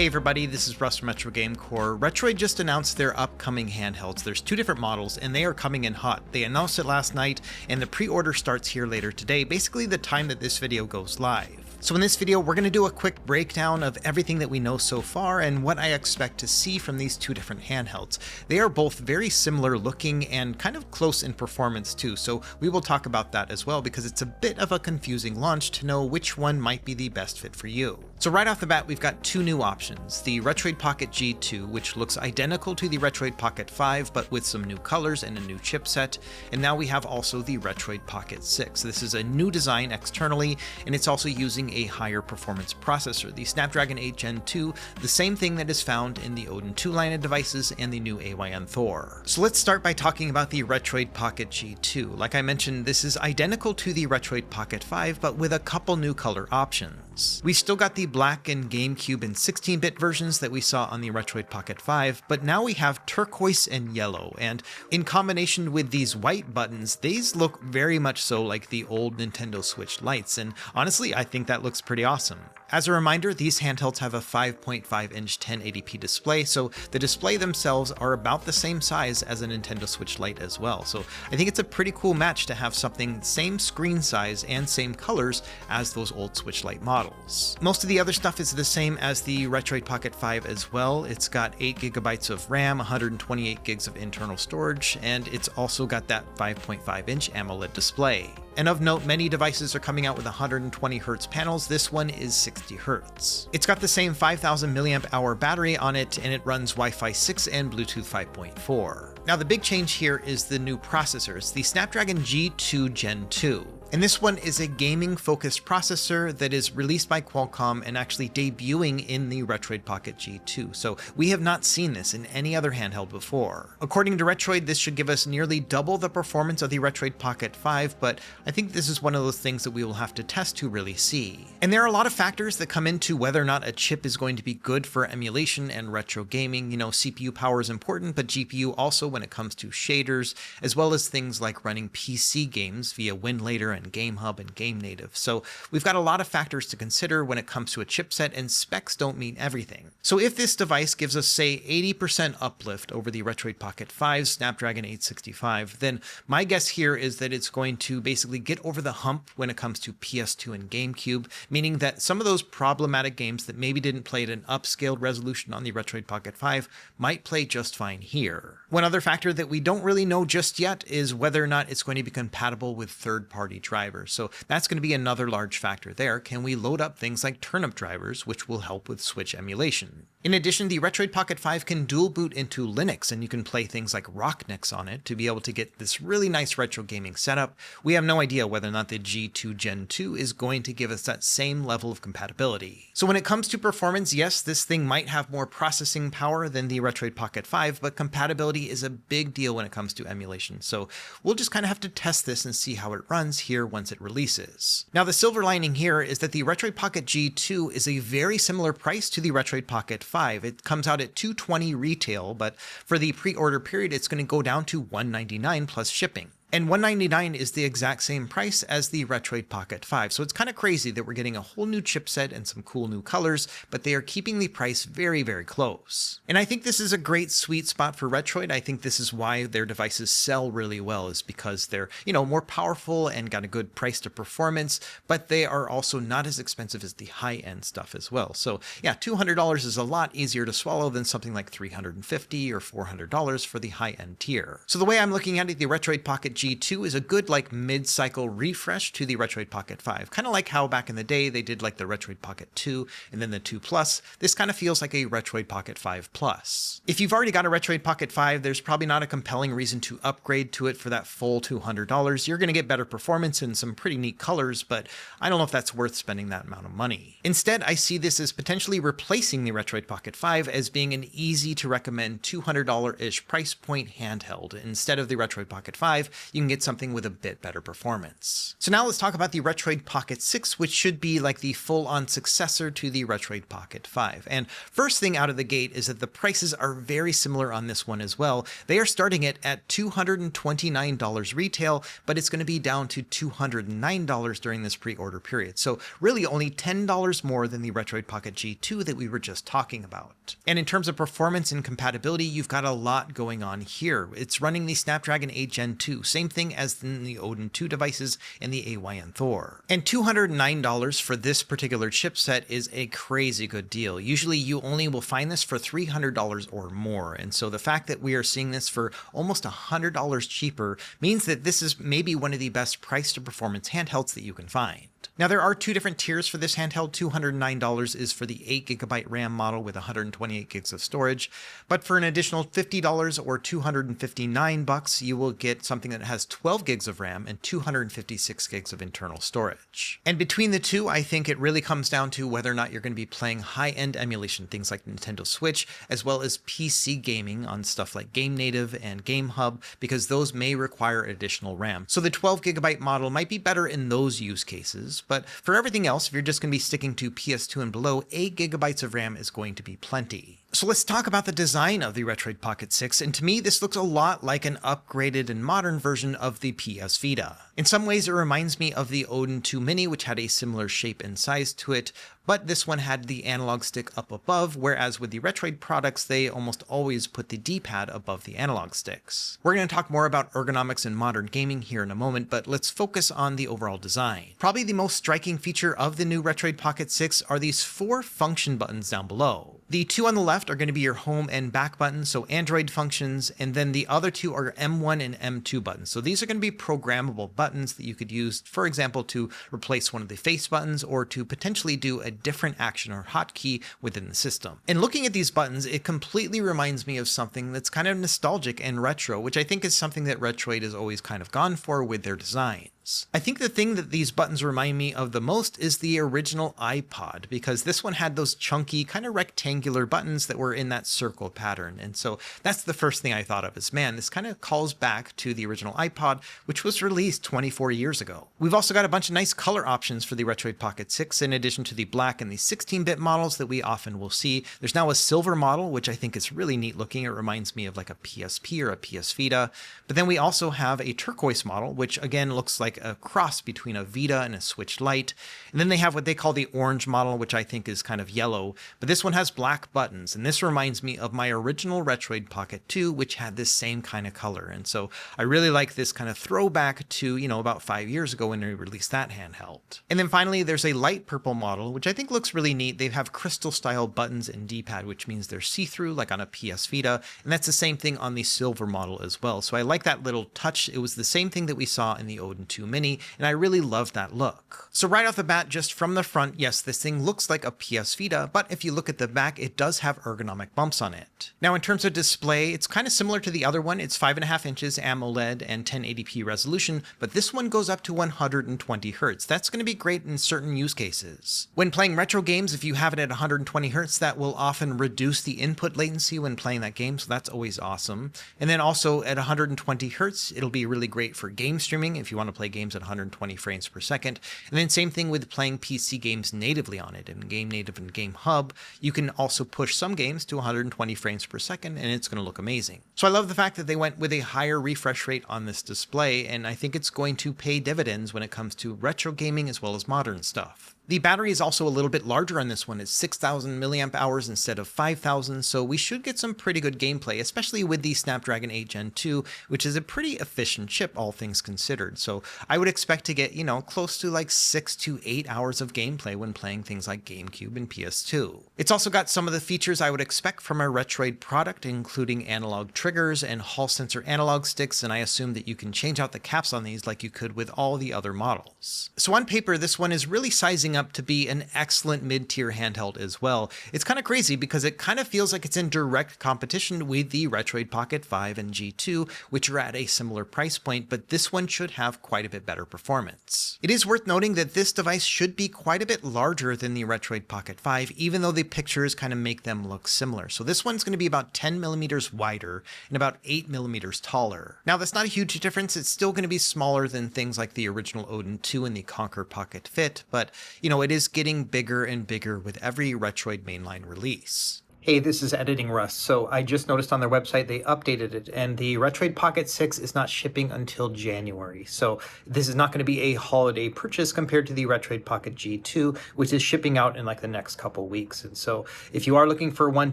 Hey everybody, this is Russ from Retro Game Core. Retroid just announced their upcoming handhelds. There's two different models and they are coming in hot. They announced it last night and the pre-order starts here later today, basically the time that this video goes live. So in this video, we're going to do a quick breakdown of everything that we know so far and what I expect to see from these two different handhelds. They are both very similar looking and kind of close in performance too, so we will talk about that as well because it's a bit of a confusing launch to know which one might be the best fit for you. So right off the bat, we've got two new options. The Retroid Pocket G2, which looks identical to the Retroid Pocket 5, but with some new colors and a new chipset. And now we have also the Retroid Pocket 6. This is a new design externally, and it's also using a higher performance processor, the Snapdragon 8 Gen 2, the same thing that is found in the Odin 2 line of devices and the new AYN Thor. So let's start by talking about the Retroid Pocket G2. Like I mentioned, this is identical to the Retroid Pocket 5, but with a couple new color options. We still got the black and GameCube and 16-bit versions that we saw on the Retroid Pocket 5, but now we have turquoise and yellow, and in combination with these white buttons, these look very much so like the old Nintendo Switch lights, and honestly, I think that looks pretty awesome. As a reminder, these handhelds have a 5.5-inch 1080p display, so the display themselves are about the same size as a Nintendo Switch Lite as well. So I think it's a pretty cool match to have something same screen size and same colors as those old Switch Lite models. Most of the other stuff is the same as the Retroid Pocket 5 as well. It's got 8GB of RAM, 128 gigs of internal storage, and it's also got that 5.5-inch AMOLED display. And of note, many devices are coming out with 120Hz panels. This one is 60Hz. It's got the same 5000 mAh battery on it, and it runs Wi-Fi 6 and Bluetooth 5.4. Now the big change here is the new processors, the Snapdragon G2 Gen 2. And this one is a gaming-focused processor that is released by Qualcomm and actually debuting in the Retroid Pocket G2, so we have not seen this in any other handheld before. According to Retroid, this should give us nearly double the performance of the Retroid Pocket 5, but I think this is one of those things that we will have to test to really see. And there are a lot of factors that come into whether or not a chip is going to be good for emulation and retro gaming. You know, CPU power is important, but GPU also when it comes to shaders, as well as things like running PC games via WinLater and GameHub and GameNative. So we've got a lot of factors to consider when it comes to a chipset, and specs don't mean everything. So if this device gives us, say, 80% uplift over the Retroid Pocket 5's Snapdragon 865, then my guess here is that it's going to basically get over the hump when it comes to PS2 and GameCube, meaning that some of those problematic games that maybe didn't play at an upscaled resolution on the Retroid Pocket 5 might play just fine here. One other factor that we don't really know just yet is whether or not it's going to be compatible with third-party drivers. So that's going to be another large factor there. Can we load up things like turnip drivers, which will help with Switch emulation? In addition, the Retroid Pocket 5 can dual boot into Linux, and you can play things like Rocknix on it to be able to get this really nice retro gaming setup. We have no idea whether or not the G2 Gen 2 is going to give us that same level of compatibility. So when it comes to performance, yes, this thing might have more processing power than the Retroid Pocket 5, but compatibility is a big deal when it comes to emulation. So we'll just kind of have to test this and see how it runs here once it releases. Now the silver lining here is that the Retroid Pocket G2 is a very similar price to the Retroid Pocket 5. It comes out at $220 retail, but for the pre-order period, it's going to go down to $199 plus shipping. And $199 is the exact same price as the Retroid Pocket 5. So it's kind of crazy that we're getting a whole new chipset and some cool new colors, but they are keeping the price very, very close. And I think this is a great sweet spot for Retroid. I think this is why their devices sell really well, is because they're, you know, more powerful and got a good price to performance, but they are also not as expensive as the high-end stuff as well. So yeah, $200 is a lot easier to swallow than something like $350 or $400 for the high-end tier. So the way I'm looking at it, the Retroid Pocket G2 is a good like mid-cycle refresh to the Retroid Pocket 5. Kind of like how back in the day they did like the Retroid Pocket 2 and then the 2 Plus. This kind of feels like a Retroid Pocket 5 Plus. If you've already got a Retroid Pocket 5, there's probably not a compelling reason to upgrade to it for that full $200. You're going to get better performance and some pretty neat colors, but I don't know if that's worth spending that amount of money. Instead, I see this as potentially replacing the Retroid Pocket 5 as being an easy to recommend $200-ish price point handheld. Instead of the Retroid Pocket 5, you can get something with a bit better performance. So now let's talk about the Retroid Pocket 6, which should be like the full-on successor to the Retroid Pocket 5. And first thing out of the gate is that the prices are very similar on this one as well. They are starting it at $229 retail, but it's going to be down to $209 during this pre-order period. So really only $10 more than the Retroid Pocket G2 that we were just talking about. And in terms of performance and compatibility, you've got a lot going on here. It's running the Snapdragon 8 Gen 2, same thing as in the Odin 2 devices and the AYN Thor. And $209 for this particular chipset is a crazy good deal. Usually you only will find this for $300 or more. And so the fact that we are seeing this for almost $100 cheaper means that this is maybe one of the best price to performance handhelds that you can find. Now there are two different tiers for this handheld. $209 is for the 8GB RAM model with 128 gigs of storage, but for an additional $50 or $259, you will get something that has 12 gigs of RAM and 256 gigs of internal storage. And between the two, I think it really comes down to whether or not you're going to be playing high-end emulation, things like Nintendo Switch, as well as PC gaming on stuff like Game Native and Game Hub, because those may require additional RAM. So the 12GB model might be better in those use cases, but for everything else, if you're just going to be sticking to PS2 and below, 8GB of RAM is going to be plenty. So let's talk about the design of the Retroid Pocket 6, and to me this looks a lot like an upgraded and modern version of the PS Vita. In some ways it reminds me of the Odin 2 Mini, which had a similar shape and size to it, but this one had the analog stick up above, whereas with the Retroid products they almost always put the D-pad above the analog sticks. We're going to talk more about ergonomics and modern gaming here in a moment, but let's focus on the overall design. Probably the most striking feature of the new Retroid Pocket 6 are these 4 function buttons down below. The two on the left are going to be your home and back buttons, so Android functions, and then the other two are M1 and M2 buttons. So these are going to be programmable buttons that you could use, for example, to replace one of the face buttons or to potentially do a different action or hotkey within the system. And looking at these buttons, it completely reminds me of something that's kind of nostalgic and retro, which I think is something that Retroid has always kind of gone for with their design. I think the thing that these buttons remind me of the most is the original iPod, because this one had those chunky kind of rectangular buttons that were in that circle pattern. And so that's the first thing I thought of is, man, this kind of calls back to the original iPod, which was released 24 years ago. We've also got a bunch of nice color options for the Retroid Pocket 6, in addition to the black and the 16-bit models that we often will see. There's now a silver model, which I think is really neat looking. It reminds me of like a PSP or a PS Vita. But then we also have a turquoise model, which again looks like a cross between a Vita and a Switch Lite. And then they have what they call the orange model, which I think is kind of yellow, but this one has black buttons. And this reminds me of my original Retroid Pocket 2, which had this same kind of color. And so I really like this kind of throwback to, about 5 years ago when they released that handheld. And then finally, there's a light purple model, which I think looks really neat. They have crystal style buttons and D-pad, which means they're see-through like on a PS Vita. And that's the same thing on the silver model as well. So I like that little touch. It was the same thing that we saw in the Odin 2 Mini, and I really love that look. So right off the bat, just from the front, yes, this thing looks like a PS Vita, but if you look at the back, it does have ergonomic bumps on it. Now in terms of display, it's kind of similar to the other one. It's 5.5 inches AMOLED and 1080p resolution, but this one goes up to 120 Hz. That's going to be great in certain use cases. When playing retro games, if you have it at 120 Hz, that will often reduce the input latency when playing that game, so that's always awesome. And then also at 120 Hz, it'll be really great for game streaming if you want to play games at 120 frames per second. And then same thing with playing PC games natively on it. In Game Native and Game Hub, you can also push some games to 120 frames per second, and it's going to look amazing. So I love the fact that they went with a higher refresh rate on this display, and I think it's going to pay dividends when it comes to retro gaming as well as modern stuff. The battery is also a little bit larger on this one. It's 6,000 milliamp hours instead of 5,000, so we should get some pretty good gameplay, especially with the Snapdragon 8 Gen 2, which is a pretty efficient chip, all things considered. So I would expect to get, close to like 6 to 8 hours of gameplay when playing things like GameCube and PS2. It's also got some of the features I would expect from a Retroid product, including analog triggers and Hall sensor analog sticks, and I assume that you can change out the caps on these like you could with all the other models. So on paper, this one is really sizing up up to be an excellent mid-tier handheld as well. It's kind of crazy because it kind of feels like it's in direct competition with the Retroid Pocket 5 and G2, which are at a similar price point, but this one should have quite a bit better performance. It is worth noting that this device should be quite a bit larger than the Retroid Pocket 5, even though the pictures kind of make them look similar. So this one's going to be about 10 millimeters wider and about 8 millimeters taller. Now that's not a huge difference. It's still going to be smaller than things like the original Odin 2 and the KONKR Pocket Fit, but it is getting bigger and bigger with every Retroid mainline release. Hey, this is Editing Rust. So I just noticed on their website they updated it, and the Retroid Pocket 6 is not shipping until January. So this is not going to be a holiday purchase compared to the Retroid Pocket G2, which is shipping out in like the next couple weeks. And so if you are looking for one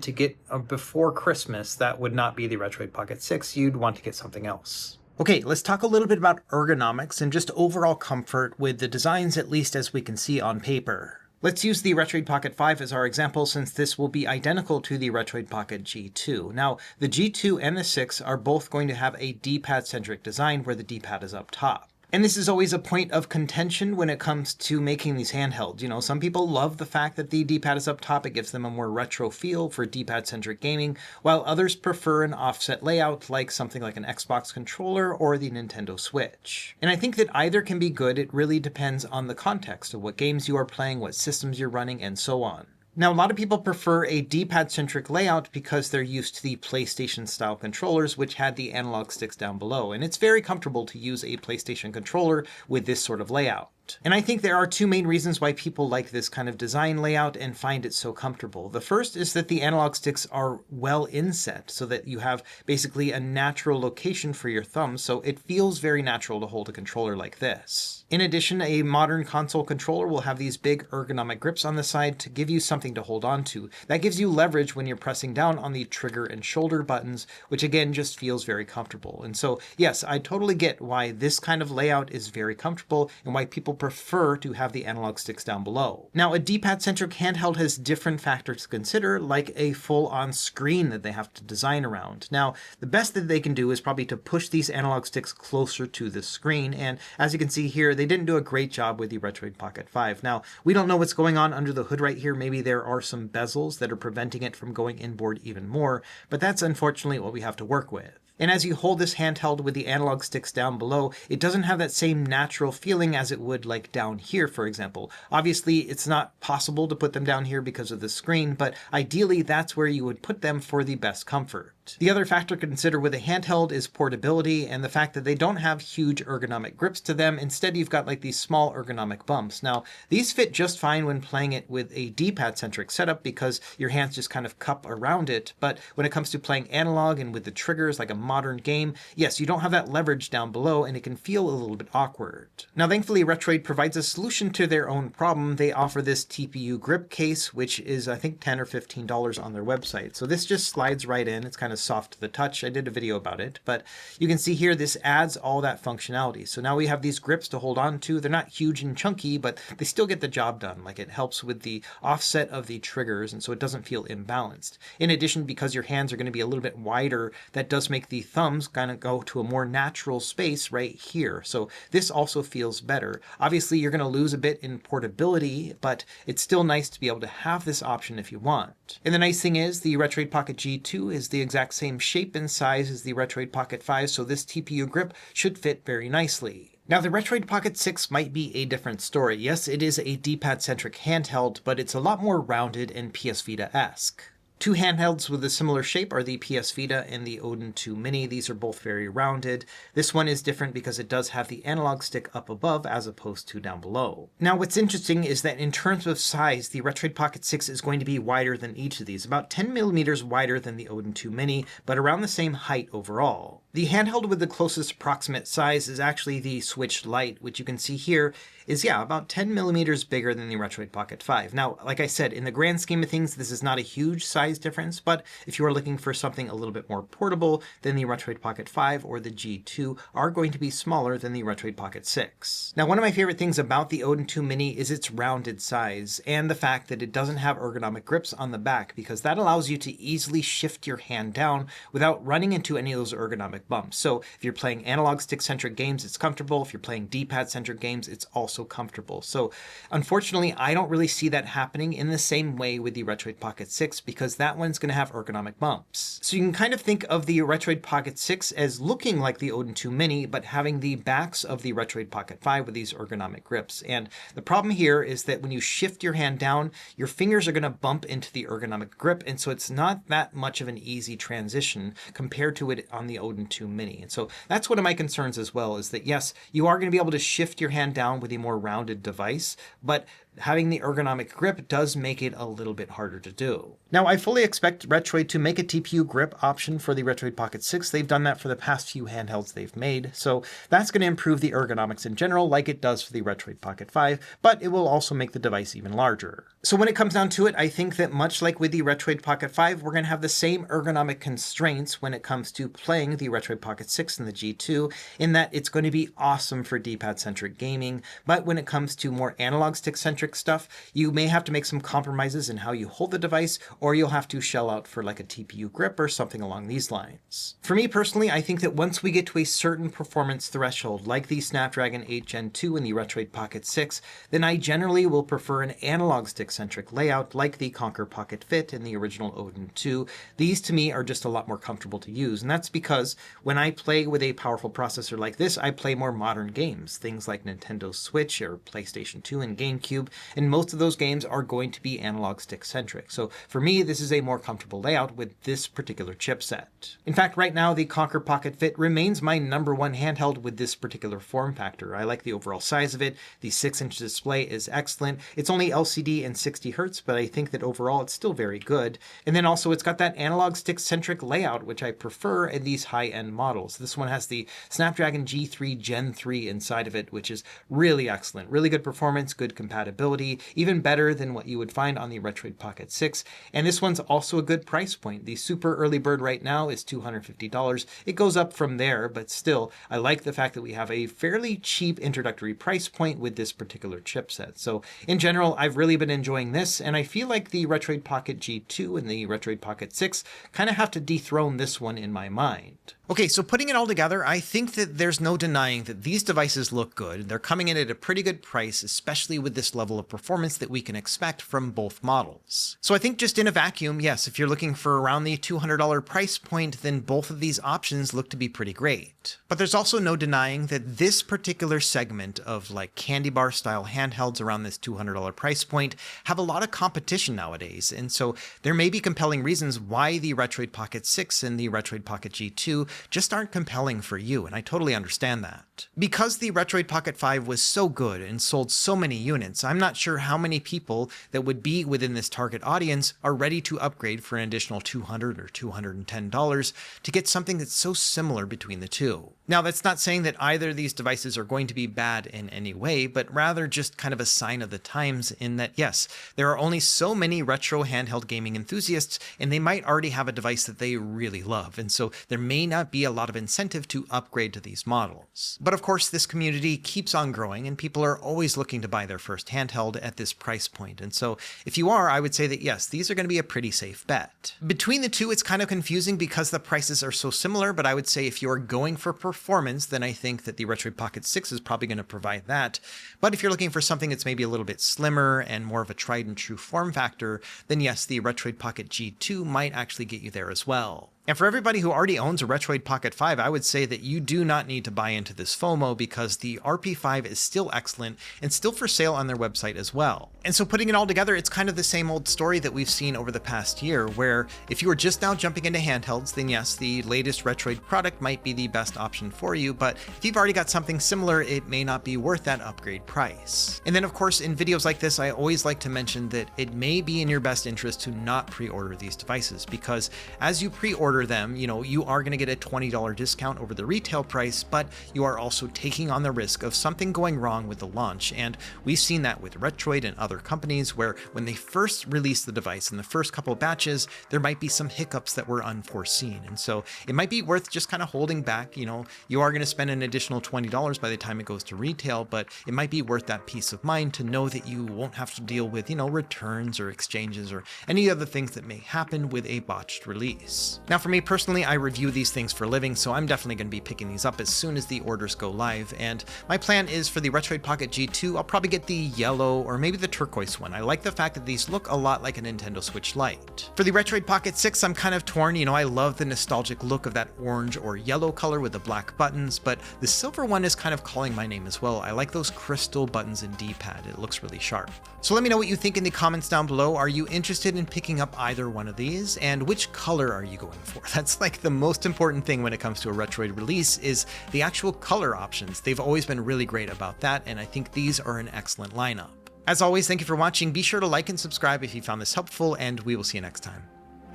to get before Christmas, that would not be the Retroid Pocket 6. You'd want to get something else. Okay, let's talk a little bit about ergonomics and just overall comfort with the designs, at least as we can see on paper. Let's use the Retroid Pocket 5 as our example, since this will be identical to the Retroid Pocket G2. Now, the G2 and the 6 are both going to have a D-pad centric design where the D-pad is up top. And this is always a point of contention when it comes to making these handhelds. Some people love the fact that the D-pad is up top. It gives them a more retro feel for D-pad centric gaming, while others prefer an offset layout like something like an Xbox controller or the Nintendo Switch. And I think that either can be good. It really depends on the context of what games you are playing, what systems you're running, and so on. Now, a lot of people prefer a D-pad-centric layout because they're used to the PlayStation-style controllers, which had the analog sticks down below, and it's very comfortable to use a PlayStation controller with this sort of layout. And I think there are two main reasons why people like this kind of design layout and find it so comfortable. The first is that the analog sticks are well inset, so that you have basically a natural location for your thumbs, so it feels very natural to hold a controller like this. In addition, a modern console controller will have these big ergonomic grips on the side to give you something to hold on to. That gives you leverage when you're pressing down on the trigger and shoulder buttons, which again just feels very comfortable. And so, yes, I totally get why this kind of layout is very comfortable and why people prefer to have the analog sticks down below. Now, a D-pad-centric handheld has different factors to consider, like a full-on screen that they have to design around. Now, the best that they can do is probably to push these analog sticks closer to the screen, and as you can see here, they didn't do a great job with the Retroid Pocket 5. Now, we don't know what's going on under the hood right here. Maybe there are some bezels that are preventing it from going inboard even more, but that's unfortunately what we have to work with. And as you hold this handheld with the analog sticks down below, it doesn't have that same natural feeling as it would like down here, for example. Obviously, it's not possible to put them down here because of the screen, but ideally that's where you would put them for the best comfort. The other factor to consider with a handheld is portability and the fact that they don't have huge ergonomic grips to them. Instead, you've got like these small ergonomic bumps. Now, these fit just fine when playing it with a D-pad centric setup because your hands just kind of cup around it. But when it comes to playing analog and with the triggers like a modern game, yes, you don't have that leverage down below and it can feel a little bit awkward. Now, thankfully, Retroid provides a solution to their own problem. They offer this TPU grip case, which is I think $10 or $15 on their website. So this just slides right in. It's kind of soft to the touch. I did a video about it, but you can see here this adds all that functionality. So now we have these grips to hold on to. They're not huge and chunky, but they still get the job done. Like it helps with the offset of the triggers, and so it doesn't feel imbalanced. In addition, because your hands are going to be a little bit wider, that does make the thumbs kind of go to a more natural space right here. So this also feels better. Obviously, you're going to lose a bit in portability, but it's still nice to be able to have this option if you want. And the nice thing is the Retroid Pocket G2 is the exact same shape and size as the Retroid Pocket 5, so this TPU grip should fit very nicely. Now, the Retroid Pocket 6 might be a different story. Yes, it is a D-pad-centric handheld, but it's a lot more rounded and PS Vita-esque. Two handhelds with a similar shape are the PS Vita and the Odin 2 Mini. These are both very rounded. This one is different because it does have the analog stick up above as opposed to down below. Now, what's interesting is that in terms of size, the Retroid Pocket 6 is going to be wider than each of these, about 10 millimeters wider than the Odin 2 Mini, but around the same height overall. The handheld with the closest approximate size is actually the Switch Lite, which you can see here is, about 10 millimeters bigger than the Retroid Pocket 5. Now, like I said, in the grand scheme of things, this is not a huge size difference, but if you are looking for something a little bit more portable, then the Retroid Pocket 5 or the G2 are going to be smaller than the Retroid Pocket 6. Now, one of my favorite things about the Odin 2 Mini is its rounded size and the fact that it doesn't have ergonomic grips on the back, because that allows you to easily shift your hand down without running into any of those ergonomic bumps. So if you're playing analog stick-centric games, it's comfortable. If you're playing D-pad-centric games, it's also comfortable. So unfortunately, I don't really see that happening in the same way with the Retroid Pocket 6 because that one's going to have ergonomic bumps. So you can kind of think of the Retroid Pocket 6 as looking like the Odin 2 Mini, but having the backs of the Retroid Pocket 5 with these ergonomic grips. And the problem here is that when you shift your hand down, your fingers are going to bump into the ergonomic grip, and so it's not that much of an easy transition compared to it on the Odin 2 Mini. And so that's one of my concerns as well, is that yes, you are going to be able to shift your hand down with a more rounded device, but having the ergonomic grip does make it a little bit harder to do. Now, I fully expect Retroid to make a TPU grip option for the Retroid Pocket 6. They've done that for the past few handhelds they've made, so that's going to improve the ergonomics in general like it does for the Retroid Pocket 5, but it will also make the device even larger. So when it comes down to it, I think that much like with the Retroid Pocket 5, we're going to have the same ergonomic constraints when it comes to playing the Retroid Pocket 6 and the G2, in that it's going to be awesome for D-pad-centric gaming, but when it comes to more analog stick-centric stuff, you may have to make some compromises in how you hold the device, or you'll have to shell out for like a TPU grip or something along these lines. For me personally, I think that once we get to a certain performance threshold, like the Snapdragon 8 Gen 2 and the Retroid Pocket 6, then I generally will prefer an analog stick-centric layout like the KONKR Pocket Fit and the original Odin 2. These to me are just a lot more comfortable to use, and that's because when I play with a powerful processor like this, I play more modern games, things like Nintendo Switch or PlayStation 2 and GameCube, and most of those games are going to be analog stick-centric. So for me, this is a more comfortable layout with this particular chipset. In fact, right now, the KONKR Pocket Fit remains my #1 handheld with this particular form factor. I like the overall size of it. The 6-inch display is excellent. It's only LCD and 60 Hz, but I think that overall it's still very good. And then also it's got that analog stick-centric layout, which I prefer in these high-end models. This one has the Snapdragon G3 Gen 3 inside of it, which is really excellent. Really good performance, good compatibility, even better than what you would find on the Retroid Pocket 6. And this one's also a good price point. The super early bird right now is $250. It goes up from there, but still, I like the fact that we have a fairly cheap introductory price point with this particular chipset. So in general, I've really been enjoying this, and I feel like the Retroid Pocket G2 and the Retroid Pocket 6 kind of have to dethrone this one in my mind. Okay, so putting it all together, I think that there's no denying that these devices look good. They're coming in at a pretty good price, especially with this level of performance that we can expect from both models. So I think just in a vacuum, yes, if you're looking for around the $200 price point, then both of these options look to be pretty great. But there's also no denying that this particular segment of like candy bar style handhelds around this $200 price point have a lot of competition nowadays. And so there may be compelling reasons why the Retroid Pocket 6 and the Retroid Pocket G2 just aren't compelling for you, and I totally understand that. Because the Retroid Pocket 5 was so good and sold so many units, I'm not sure how many people that would be within this target audience are ready to upgrade for an additional $200 or $210 to get something that's so similar between the two. Now, that's not saying that either of these devices are going to be bad in any way, but rather just kind of a sign of the times in that, yes, there are only so many retro handheld gaming enthusiasts, and they might already have a device that they really love, and so there may not be a lot of incentive to upgrade to these models. But of course, this community keeps on growing, and people are always looking to buy their first handheld at this price point, and so if you are, I would say that yes, these are going to be a pretty safe bet. Between the two, it's kind of confusing because the prices are so similar, but I would say if you're going for performance, then I think that the Retroid Pocket 6 is probably going to provide that. But if you're looking for something that's maybe a little bit slimmer and more of a tried and true form factor, then yes, the Retroid Pocket G2 might actually get you there as well. And for everybody who already owns a Retroid Pocket 5, I would say that you do not need to buy into this FOMO because the RP5 is still excellent and still for sale on their website as well. And so putting it all together, it's kind of the same old story that we've seen over the past year, where if you are just now jumping into handhelds, then yes, the latest Retroid product might be the best option for you, but if you've already got something similar, it may not be worth that upgrade price. And then of course, in videos like this, I always like to mention that it may be in your best interest to not pre-order these devices, because as you pre-order them, you are going to get a $20 discount over the retail price, but you are also taking on the risk of something going wrong with the launch. And we've seen that with Retroid and other companies where when they first release the device in the first couple of batches, there might be some hiccups that were unforeseen. And so it might be worth just kind of holding back. You are going to spend an additional $20 by the time it goes to retail, but it might be worth that peace of mind to know that you won't have to deal with, returns or exchanges or any other things that may happen with a botched release. Now, for For me personally, I review these things for a living, so I'm definitely going to be picking these up as soon as the orders go live. And my plan is for the Retroid Pocket G2, I'll probably get the yellow or maybe the turquoise one. I like the fact that these look a lot like a Nintendo Switch Lite. For the Retroid Pocket 6, I'm kind of torn. You know, I love the nostalgic look of that orange or yellow color with the black buttons, but the silver one is kind of calling my name as well. I like those crystal buttons and D-pad. It looks really sharp. So let me know what you think in the comments down below. Are you interested in picking up either one of these? And which color are you going for? That's like the most important thing when it comes to a Retroid release, is the actual color options. They've always been really great about that, and I think these are an excellent lineup. As always, thank you for watching. Be sure to like and subscribe if you found this helpful, and we will see you next time.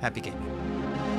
Happy gaming.